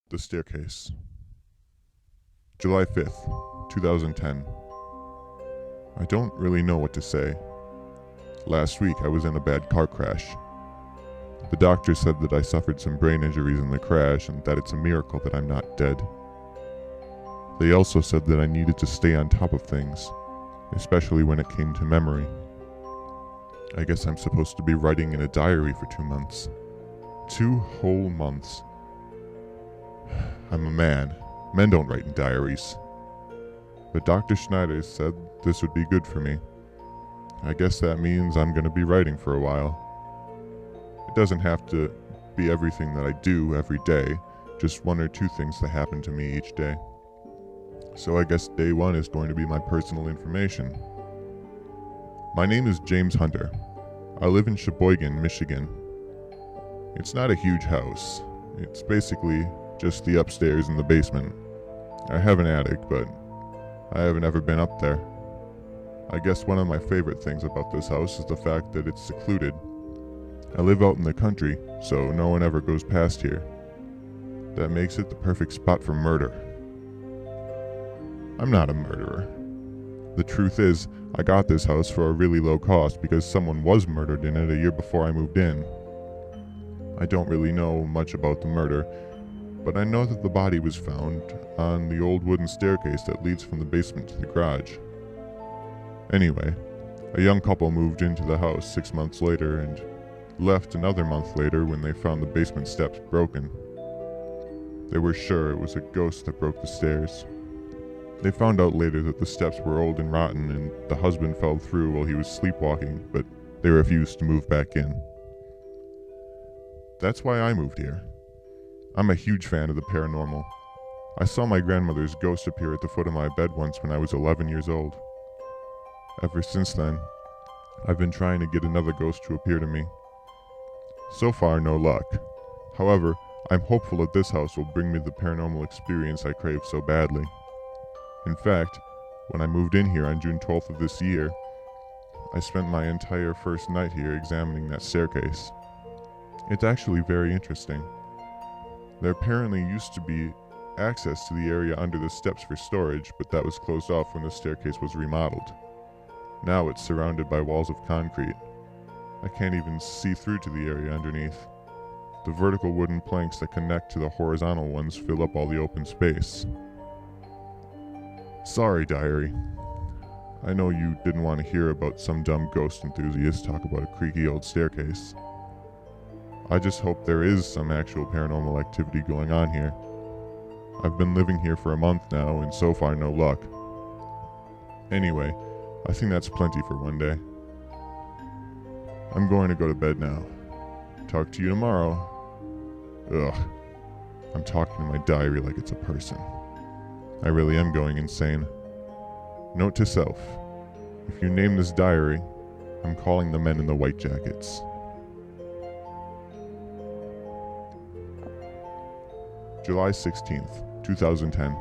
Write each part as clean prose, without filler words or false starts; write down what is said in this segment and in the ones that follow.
The Staircase. July 5th, 2010. I don't really know what to say. Last week I was in a bad car crash. The doctor said that I suffered some brain injuries in the crash and that it's a miracle that I'm not dead. They also said that I needed to stay on top of things, especially when it came to memory. I guess I'm supposed to be writing in a diary for 2 months. 2 whole months. I'm a man. Men don't write in diaries. But Dr. Schneider said this would be good for me. I guess that means I'm gonna be writing for a while. It doesn't have to be everything that I do every day, just 1 or 2 things that happen to me each day. So I guess day 1 is going to be my personal information. My name is James Hunter. I live in Sheboygan, Michigan. It's not a huge house. It's basically just the upstairs and the basement. I have an attic, but I haven't ever been up there. I guess one of my favorite things about this house is the fact that it's secluded. I live out in the country, so no one ever goes past here. That makes it the perfect spot for murder. I'm not a murderer. The truth is, I got this house for a really low cost because someone was murdered in it a year before I moved in. I don't really know much about the murder, but I know that the body was found on the old wooden staircase that leads from the basement to the garage. Anyway, a young couple moved into the house 6 months later and left another month later when they found the basement steps broken. They were sure it was a ghost that broke the stairs. They found out later that the steps were old and rotten and the husband fell through while he was sleepwalking, but they refused to move back in. That's why I moved here. I'm a huge fan of the paranormal. I saw my grandmother's ghost appear at the foot of my bed once when I was 11 years old. Ever since then, I've been trying to get another ghost to appear to me. So far, no luck. However, I'm hopeful that this house will bring me the paranormal experience I crave so badly. In fact, when I moved in here on June 12th of this year, I spent my entire first night here examining that staircase. It's actually very interesting. There apparently used to be access to the area under the steps for storage, but that was closed off when the staircase was remodeled. Now it's surrounded by walls of concrete. I can't even see through to the area underneath. The vertical wooden planks that connect to the horizontal ones fill up all the open space. Sorry, diary. I know you didn't want to hear about some dumb ghost enthusiast talk about a creaky old staircase. I just hope there is some actual paranormal activity going on here. I've been living here for a month now, and so far no luck. Anyway, I think that's plenty for one day. I'm going to go to bed now. Talk to you tomorrow. Ugh. I'm talking to my diary like it's a person. I really am going insane. Note to self. If you name this diary, I'm calling the men in the white jackets. July 16th, 2010.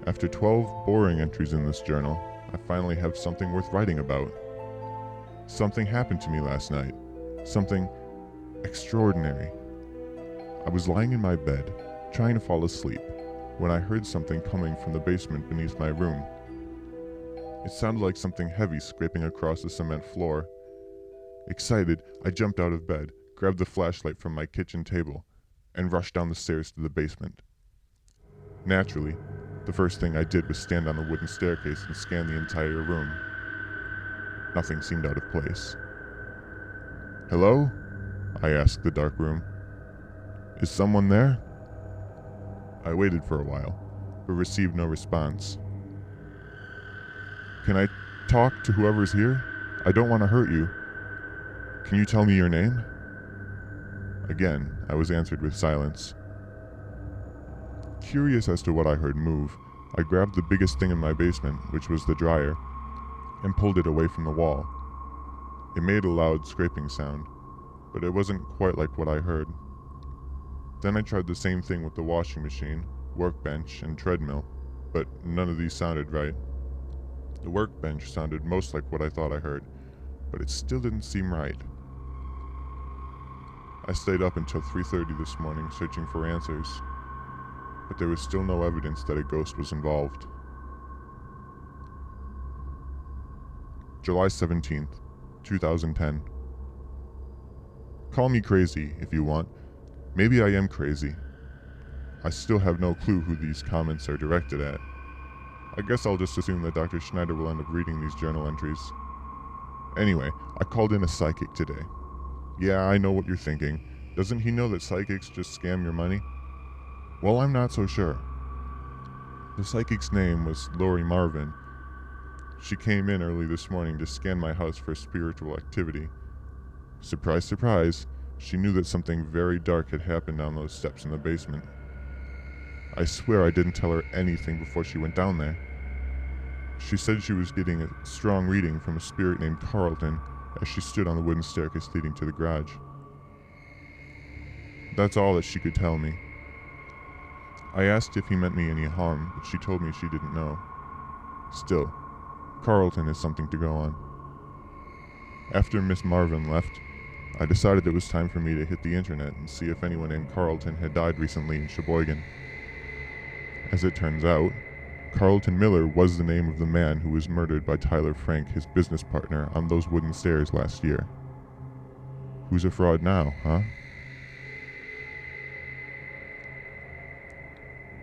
After 12 boring entries in this journal, I finally have something worth writing about. Something happened to me last night. Something extraordinary. I was lying in my bed, trying to fall asleep, when I heard something coming from the basement beneath my room. It sounded like something heavy scraping across the cement floor. Excited, I jumped out of bed, grabbed the flashlight from my kitchen table, and rushed down the stairs to the basement. Naturally, the first thing I did was stand on the wooden staircase and scan the entire room. Nothing seemed out of place. "Hello?" I asked the dark room. "Is someone there?" I waited for a while, but received no response. "Can I talk to whoever's here? I don't want to hurt you. Can you tell me your name?" Again, I was answered with silence. Curious as to what I heard move, I grabbed the biggest thing in my basement, which was the dryer, and pulled it away from the wall. It made a loud scraping sound, but it wasn't quite like what I heard. Then I tried the same thing with the washing machine, workbench, and treadmill, but none of these sounded right. The workbench sounded most like what I thought I heard, but it still didn't seem right. I stayed up until 3:30 this morning searching for answers, but there was still no evidence that a ghost was involved. July 17th, 2010. Call me crazy if you want. Maybe I am crazy. I still have no clue who these comments are directed at. I guess I'll just assume that Dr. Schneider will end up reading these journal entries. Anyway, I called in a psychic today. Yeah, I know what you're thinking. Doesn't he know that psychics just scam your money? Well, I'm not so sure. The psychic's name was Lori Marvin. She came in early this morning to scan my house for spiritual activity. Surprise, surprise, she knew that something very dark had happened down those steps in the basement. I swear I didn't tell her anything before she went down there. She said she was getting a strong reading from a spirit named Carlton as she stood on the wooden staircase leading to the garage. That's all that she could tell me. I asked if he meant me any harm, but she told me she didn't know. Still, Carlton is something to go on. After Miss Marvin left, I decided it was time for me to hit the internet and see if anyone named Carlton had died recently in Sheboygan. As it turns out, Carlton Miller was the name of the man who was murdered by Tyler Frank, his business partner, on those wooden stairs last year. Who's a fraud now, huh?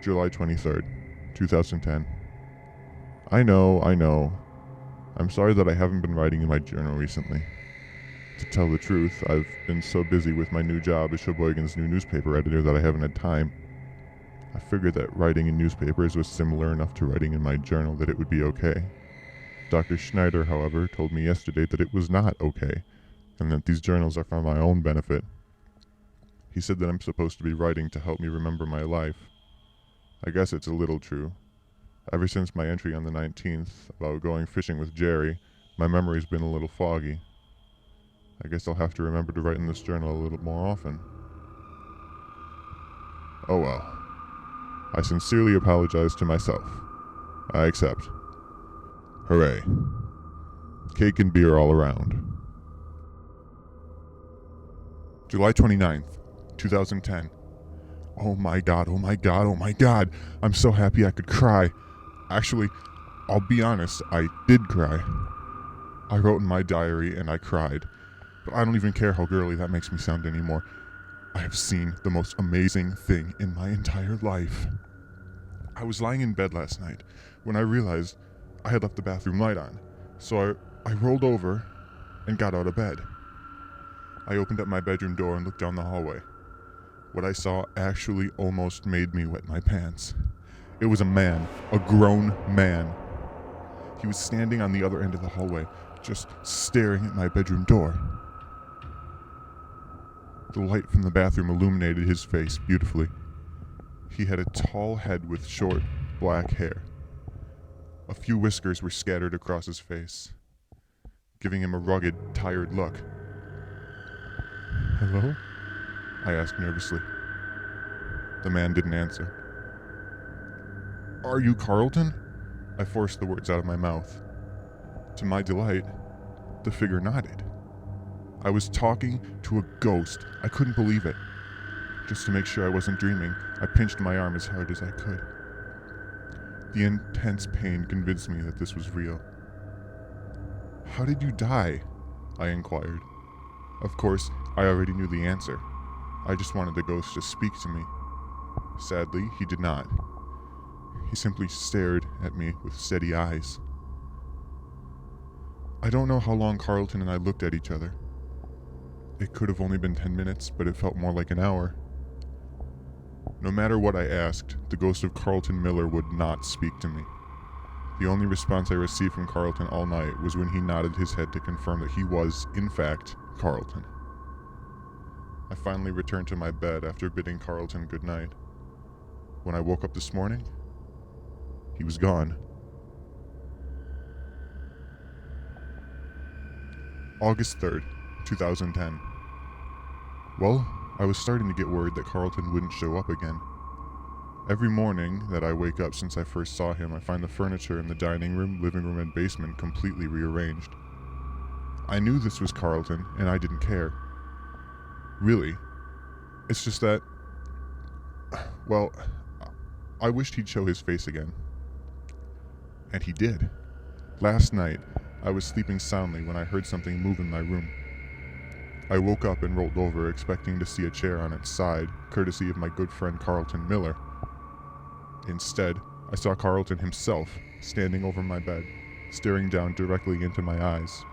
July 23rd, 2010. I know. I'm sorry that I haven't been writing in my journal recently. To tell the truth, I've been so busy with my new job as Sheboygan's new newspaper editor that I haven't had time. I figured that writing in newspapers was similar enough to writing in my journal that it would be okay. Dr. Schneider, however, told me yesterday that it was not okay, and that these journals are for my own benefit. He said that I'm supposed to be writing to help me remember my life. I guess it's a little true. Ever since my entry on the 19th about going fishing with Jerry, my memory's been a little foggy. I guess I'll have to remember to write in this journal a little more often. Oh well. I sincerely apologize to myself. I accept. Hooray. Cake and beer all around. July 29th, 2010. Oh my god. I'm so happy I could cry. Actually, I'll be honest, I did cry. I wrote in my diary and I cried. But I don't even care how girly that makes me sound anymore. I have seen the most amazing thing in my entire life. I was lying in bed last night when I realized I had left the bathroom light on. So I rolled over and got out of bed. I opened up my bedroom door and looked down the hallway. What I saw actually almost made me wet my pants. It was a man, a grown man. He was standing on the other end of the hallway, just staring at my bedroom door. The light from the bathroom illuminated his face beautifully. He had a tall head with short, black hair. A few whiskers were scattered across his face, giving him a rugged, tired look. "Hello?" I asked nervously. The man didn't answer. "Are you Carlton?" I forced the words out of my mouth. To my delight, the figure nodded. I was talking to a ghost. I couldn't believe it. Just to make sure I wasn't dreaming, I pinched my arm as hard as I could. The intense pain convinced me that this was real. "How did you die?" I inquired. Of course, I already knew the answer. I just wanted the ghost to speak to me. Sadly, he did not. He simply stared at me with steady eyes. I don't know how long Carlton and I looked at each other. It could have only been 10 minutes, but it felt more like an hour. No matter what I asked, the ghost of Carlton Miller would not speak to me. The only response I received from Carlton all night was when he nodded his head to confirm that he was, in fact, Carlton. I finally returned to my bed after bidding Carlton good night. When I woke up this morning, he was gone. August 3rd, 2010. Well, I was starting to get worried that Carlton wouldn't show up again. Every morning that I wake up since I first saw him, I find the furniture in the dining room, living room, and basement completely rearranged. I knew this was Carlton, and I didn't care. Really, It's just that, well, I wished he'd show his face again. And he did. Last night, I was sleeping soundly when I heard something move in my room. I woke up and rolled over, expecting to see a chair on its side, courtesy of my good friend Carlton Miller. Instead, I saw Carlton himself, standing over my bed, staring down directly into my eyes.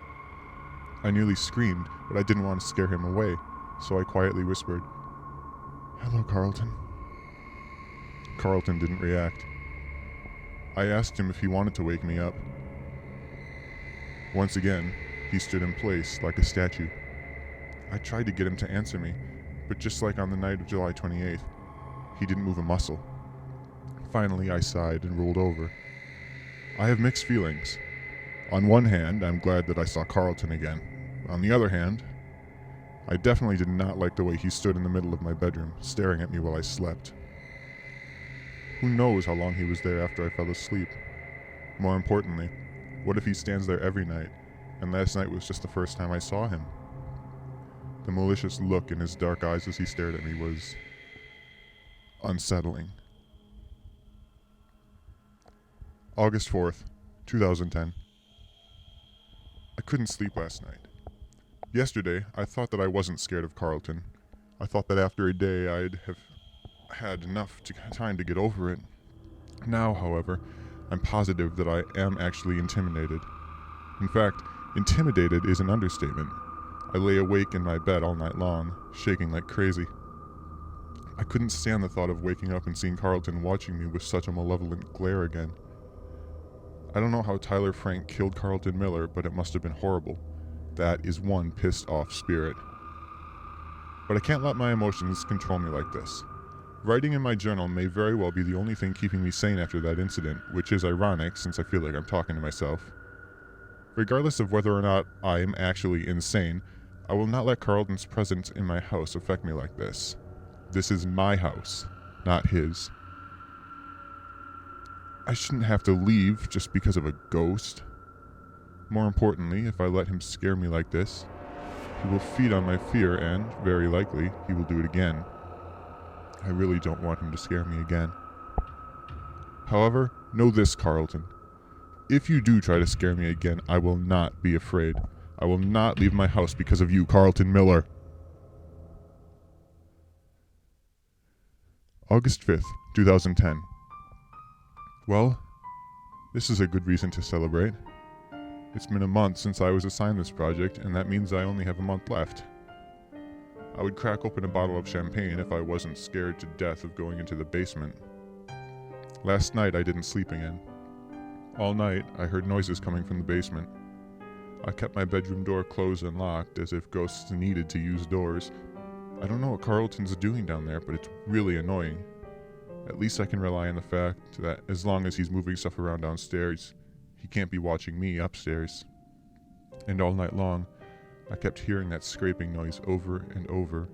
I nearly screamed, but I didn't want to scare him away, so I quietly whispered, "Hello, Carlton." Carlton didn't react. I asked him if he wanted to wake me up. Once again, he stood in place like a statue. I tried to get him to answer me, but just like on the night of July 28th, he didn't move a muscle. Finally, I sighed and rolled over. I have mixed feelings. On one hand, I'm glad that I saw Carlton again. On the other hand, I definitely did not like the way he stood in the middle of my bedroom, staring at me while I slept. Who knows how long he was there after I fell asleep? More importantly, what if he stands there every night, and last night was just the first time I saw him? The malicious look in his dark eyes as he stared at me was unsettling. August 4th, 2010. I couldn't sleep last night. Yesterday, I thought that I wasn't scared of Carlton. I thought that after a day I'd have had enough time to get over it. Now, however, I'm positive that I am actually intimidated. In fact, intimidated is an understatement. I lay awake in my bed all night long, shaking like crazy. I couldn't stand the thought of waking up and seeing Carlton watching me with such a malevolent glare again. I don't know how Tyler Frank killed Carlton Miller, but it must have been horrible. That is one pissed off spirit. But I can't let my emotions control me like this. Writing in my journal may very well be the only thing keeping me sane after that incident, which is ironic since I feel like I'm talking to myself. Regardless of whether or not I am actually insane, I will not let Carlton's presence in my house affect me like this. This is my house, not his. I shouldn't have to leave just because of a ghost. More importantly, if I let him scare me like this, he will feed on my fear and, very likely, he will do it again. I really don't want him to scare me again. However, know this, Carlton. If you do try to scare me again, I will not be afraid. I will not leave my house because of you, Carlton Miller. August 5th, 2010. Well, this is a good reason to celebrate. It's been a month since I was assigned this project, and that means I only have a month left. I would crack open a bottle of champagne if I wasn't scared to death of going into the basement. Last night I didn't sleep again. All night I heard noises coming from the basement. I kept my bedroom door closed and locked as if ghosts needed to use doors. I don't know what Carlton's doing down there, but it's really annoying. At least I can rely on the fact that as long as he's moving stuff around downstairs, he can't be watching me upstairs. And all night long, I kept hearing that scraping noise over and over.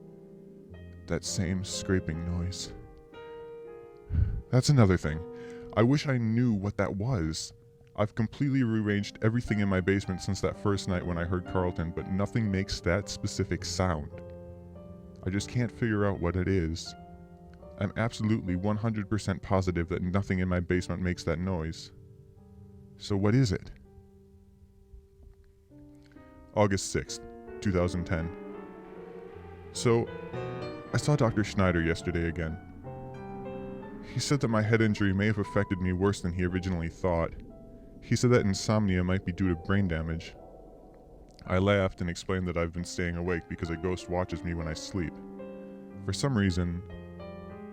That same scraping noise. That's another thing. I wish I knew what that was. I've completely rearranged everything in my basement since that first night when I heard Carlton, but nothing makes that specific sound. I just can't figure out what it is. I'm absolutely 100% positive that nothing in my basement makes that noise. So what is it? August 6th, 2010. So, I saw Dr. Schneider yesterday again. He said that my head injury may have affected me worse than he originally thought. He said that insomnia might be due to brain damage. I laughed and explained that I've been staying awake because a ghost watches me when I sleep. For some reason,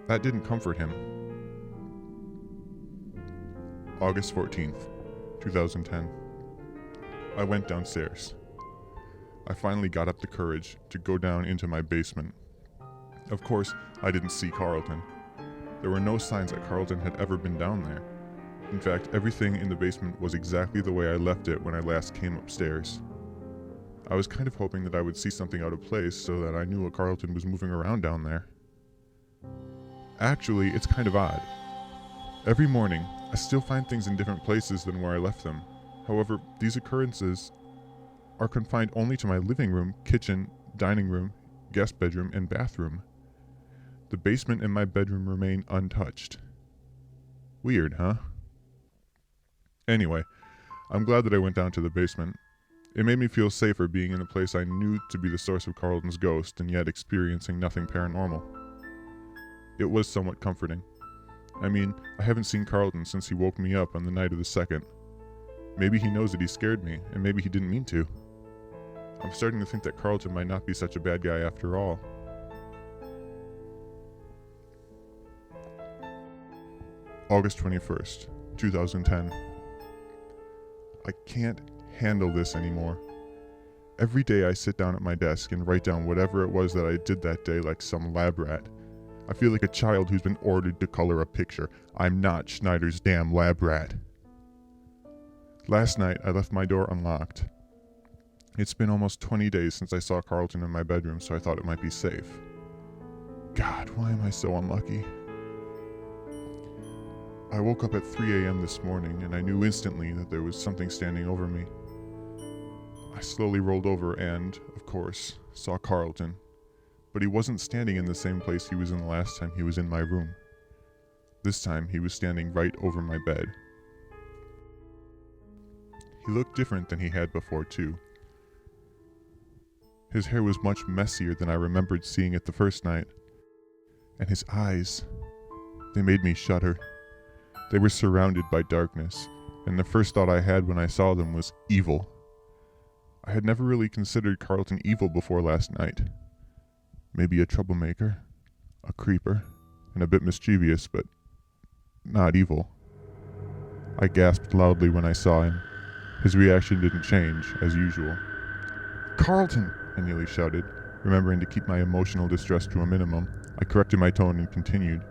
that didn't comfort him. August 14th, 2010. I went downstairs. I finally got up the courage to go down into my basement. Of course, I didn't see Carlton. There were no signs that Carlton had ever been down there. In fact, everything in the basement was exactly the way I left it when I last came upstairs. I was kind of hoping that I would see something out of place so that I knew Carlton was moving around down there. Actually, it's kind of odd. Every morning, I still find things in different places than where I left them. However, these occurrences are confined only to my living room, kitchen, dining room, guest bedroom, and bathroom. The basement and my bedroom remain untouched. Weird, huh? Anyway, I'm glad that I went down to the basement. It made me feel safer being in a place I knew to be the source of Carlton's ghost and yet experiencing nothing paranormal. It was somewhat comforting. I mean, I haven't seen Carlton since he woke me up on the night of the 2nd. Maybe he knows that he scared me, and maybe he didn't mean to. I'm starting to think that Carlton might not be such a bad guy after all. August 21st, 2010. I can't handle this anymore. Every day I sit down at my desk and write down whatever it was that I did that day like some lab rat. I feel like a child who's been ordered to color a picture. I'm not Schneider's damn lab rat. Last night I left my door unlocked. It's been almost 20 days since I saw Carlton in my bedroom, so I thought it might be safe. God, why am I so unlucky? I woke up at 3 a.m. this morning and I knew instantly that there was something standing over me. I slowly rolled over and, of course, saw Carlton. But he wasn't standing in the same place he was in the last time he was in my room. This time he was standing right over my bed. He looked different than he had before too. His hair was much messier than I remembered seeing it the first night. And his eyes, they made me shudder. They were surrounded by darkness, and the first thought I had when I saw them was evil. I had never really considered Carlton evil before last night. Maybe a troublemaker, a creeper, and a bit mischievous, but not evil. I gasped loudly when I saw him. His reaction didn't change, as usual. "Carlton!" I nearly shouted, remembering to keep my emotional distress to a minimum. I corrected my tone and continued,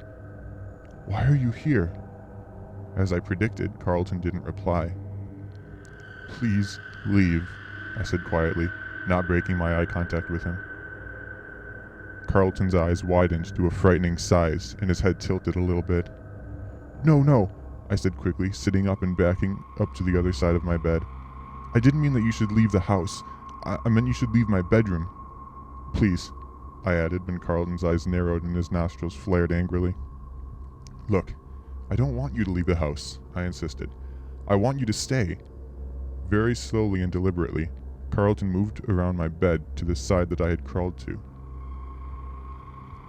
"Why are you here?" As I predicted, Carlton didn't reply. "Please leave," I said quietly, not breaking my eye contact with him. Carlton's eyes widened to a frightening size, and his head tilted a little bit. No, I said quickly, sitting up and backing up to the other side of my bed. "I didn't mean that you should leave the house. I meant you should leave my bedroom. Please," I added when Carlton's eyes narrowed and his nostrils flared angrily. "Look, I don't want you to leave the house," I insisted. "I want you to stay." Very slowly and deliberately, Carlton moved around my bed to the side that I had crawled to.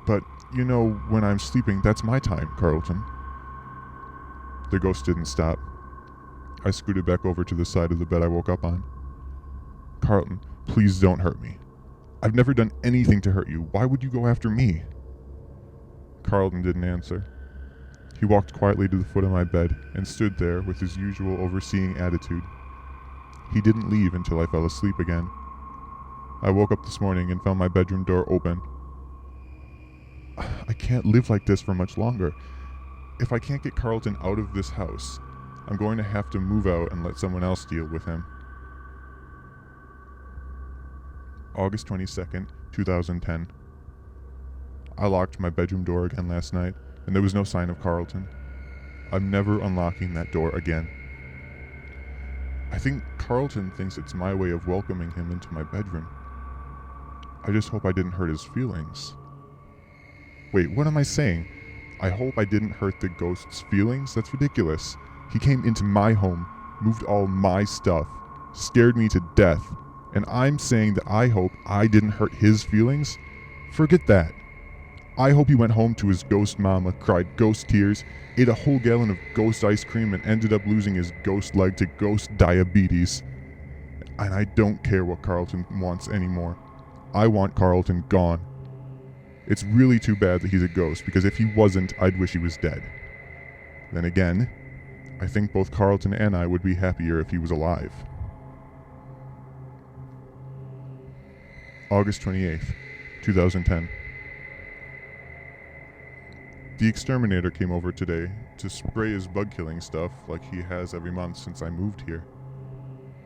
"But, you know, when I'm sleeping, that's my time, Carlton." The ghost didn't stop. I scooted back over to the side of the bed I woke up on. "Carlton, please don't hurt me. I've never done anything to hurt you. Why would you go after me?" Carlton didn't answer. He walked quietly to the foot of my bed and stood there with his usual overseeing attitude. He didn't leave until I fell asleep again. I woke up this morning and found my bedroom door open. I can't live like this for much longer. If I can't get Carlton out of this house, I'm going to have to move out and let someone else deal with him. August 22nd, 2010. I locked my bedroom door again last night, and there was no sign of Carlton. I'm never unlocking that door again. I think Carlton thinks it's my way of welcoming him into my bedroom. I just hope I didn't hurt his feelings. Wait, what am I saying? I hope I didn't hurt the ghost's feelings? That's ridiculous. He came into my home, moved all my stuff, scared me to death, and I'm saying that I hope I didn't hurt his feelings? Forget that. I hope he went home to his ghost mama, cried ghost tears, ate a whole gallon of ghost ice cream, and ended up losing his ghost leg to ghost diabetes. And I don't care what Carlton wants anymore. I want Carlton gone. It's really too bad that he's a ghost, because if he wasn't, I'd wish he was dead. Then again, I think both Carlton and I would be happier if he was alive. August 28th, 2010. The exterminator came over today to spray his bug-killing stuff like he has every month since I moved here.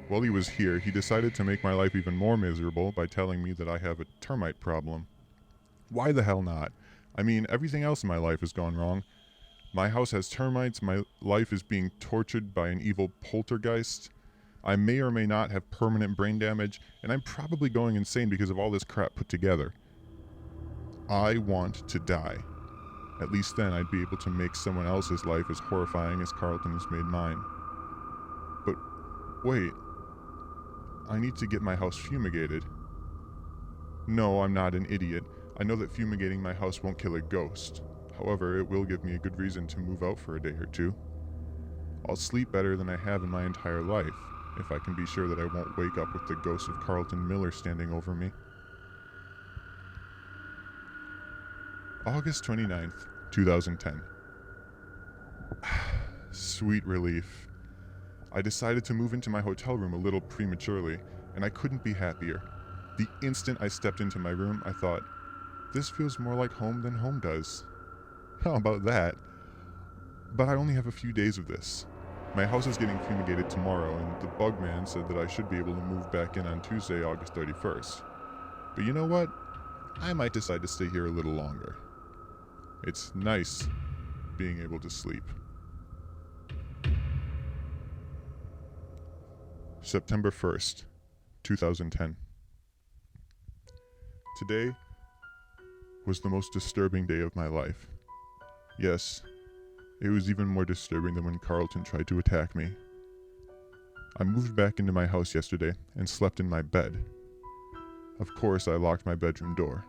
While he was here, he decided to make my life even more miserable by telling me that I have a termite problem. Why the hell not? I mean, everything else in my life has gone wrong. My house has termites, my life is being tortured by an evil poltergeist, I may or may not have permanent brain damage, and I'm probably going insane because of all this crap put together. I want to die. At least then I'd be able to make someone else's life as horrifying as Carlton has made mine. But wait, I need to get my house fumigated. No, I'm not an idiot. I know that fumigating my house won't kill a ghost. However, it will give me a good reason to move out for a day or two. I'll sleep better than I have in my entire life, if I can be sure that I won't wake up with the ghost of Carlton Miller standing over me. August 29th, 2010. Sweet relief. I decided to move into my hotel room a little prematurely, and I couldn't be happier. The instant I stepped into my room, I thought, this feels more like home than home does. How about that? But I only have a few days of this. My house is getting fumigated tomorrow, and the bug man said that I should be able to move back in on Tuesday, August 31st. But you know what? I might decide to stay here a little longer. It's nice being able to sleep. September 1st, 2010. Today was the most disturbing day of my life. Yes, it was even more disturbing than when Carlton tried to attack me. I moved back into my house yesterday and slept in my bed. Of course, I locked my bedroom door.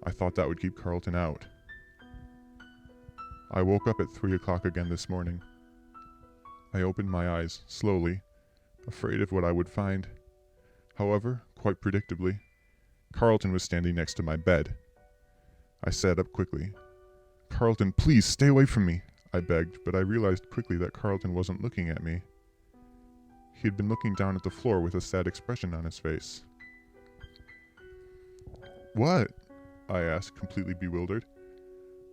I thought that would keep Carlton out. I woke up at 3 o'clock again this morning. I opened my eyes slowly, afraid of what I would find. However, quite predictably, Carlton was standing next to my bed. I sat up quickly. "Carlton, please stay away from me," I begged, but I realized quickly that Carlton wasn't looking at me. He had been looking down at the floor with a sad expression on his face. "What?" I asked, completely bewildered.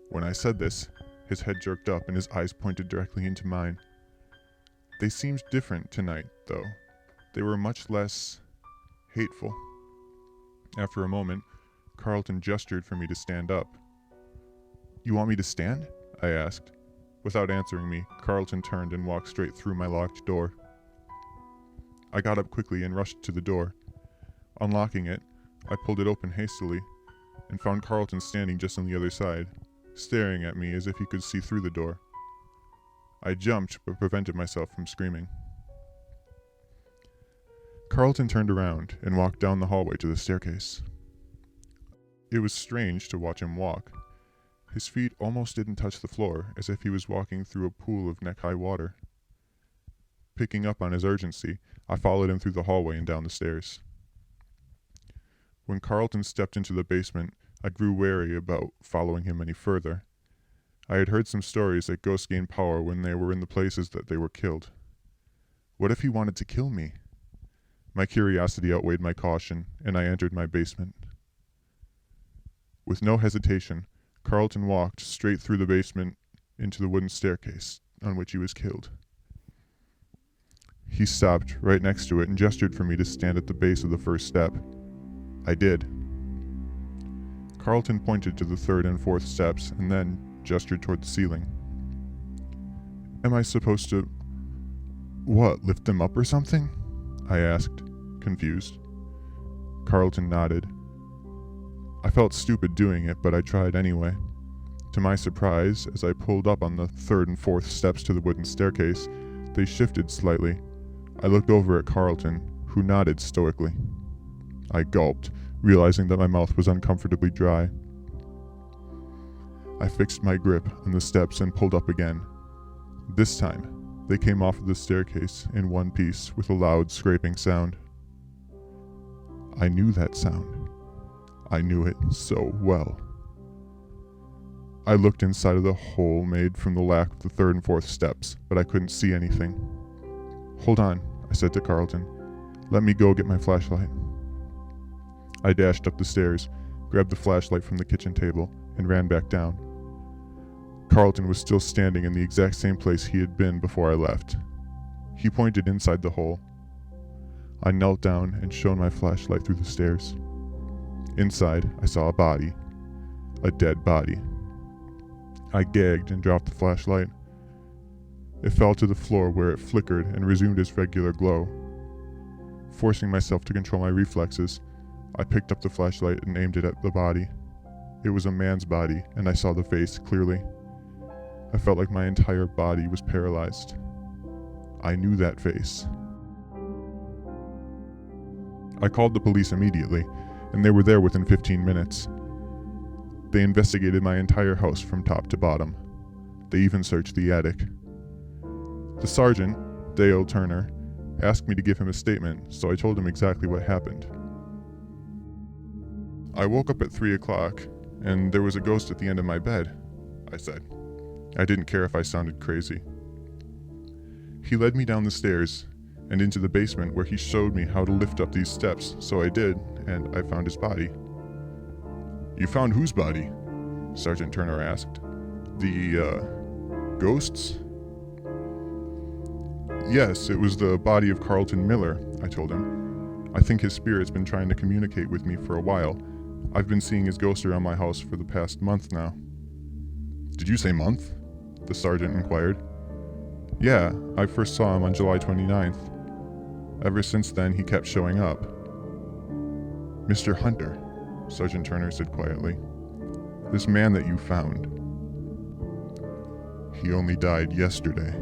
When I said this, his head jerked up and his eyes pointed directly into mine. They seemed different tonight, though. They were much less hateful. After a moment, Carlton gestured for me to stand up. "You want me to stand?" I asked. Without answering me, Carlton turned and walked straight through my locked door. I got up quickly and rushed to the door. Unlocking it, I pulled it open hastily and found Carlton standing just on the other side, staring at me as if he could see through the door. I jumped but prevented myself from screaming. Carlton turned around and walked down the hallway to the staircase. It was strange to watch him walk. His feet almost didn't touch the floor, as if he was walking through a pool of neck-high water. Picking up on his urgency, I followed him through the hallway and down the stairs. When Carlton stepped into the basement, I grew wary about following him any further. I had heard some stories that ghosts gain power when they were in the places that they were killed. What if he wanted to kill me? My curiosity outweighed my caution, and I entered my basement. With no hesitation, Carlton walked straight through the basement into the wooden staircase on which he was killed. He stopped right next to it and gestured for me to stand at the base of the first step. I did. Carlton pointed to the third and fourth steps and then gestured toward the ceiling. "Am I supposed to... lift them up or something?" I asked, confused. Carlton nodded. I felt stupid doing it, but I tried anyway. To my surprise, as I pulled up on the third and fourth steps to the wooden staircase, they shifted slightly. I looked over at Carlton, who nodded stoically. I gulped, realizing that my mouth was uncomfortably dry. I fixed my grip on the steps and pulled up again. This time, they came off of the staircase in one piece with a loud scraping sound. I knew that sound. I knew it so well. I looked inside of the hole made from the lack of the third and fourth steps, but I couldn't see anything. "Hold on," I said to Carlton. "Let me go get my flashlight." I dashed up the stairs, grabbed the flashlight from the kitchen table, and ran back down. Carlton was still standing in the exact same place he had been before I left. He pointed inside the hole. I knelt down and shone my flashlight through the stairs. Inside, I saw a body. A dead body. I gagged and dropped the flashlight. It fell to the floor where it flickered and resumed its regular glow. Forcing myself to control my reflexes, I picked up the flashlight and aimed it at the body. It was a man's body, and I saw the face clearly. I felt like my entire body was paralyzed. I knew that face. I called the police immediately, and they were there within 15 minutes. They investigated my entire house from top to bottom. They even searched the attic. The sergeant, Dale Turner, asked me to give him a statement, so I told him exactly what happened. I woke up at 3 o'clock, and there was a ghost at the end of my bed, I said. I didn't care if I sounded crazy. He led me down the stairs and into the basement where he showed me how to lift up these steps, so I did, and I found his body. You found whose body? Sergeant Turner asked. The, ghost's? Yes, it was the body of Carlton Miller, I told him. I think his spirit's been trying to communicate with me for a while. I've been seeing his ghost around my house for the past month now. Did you say month? The sergeant inquired. Yeah, I first saw him on July 29th. Ever since then, he kept showing up. Mr. Hunter, Sergeant Turner said quietly. This man that you found. He only died yesterday.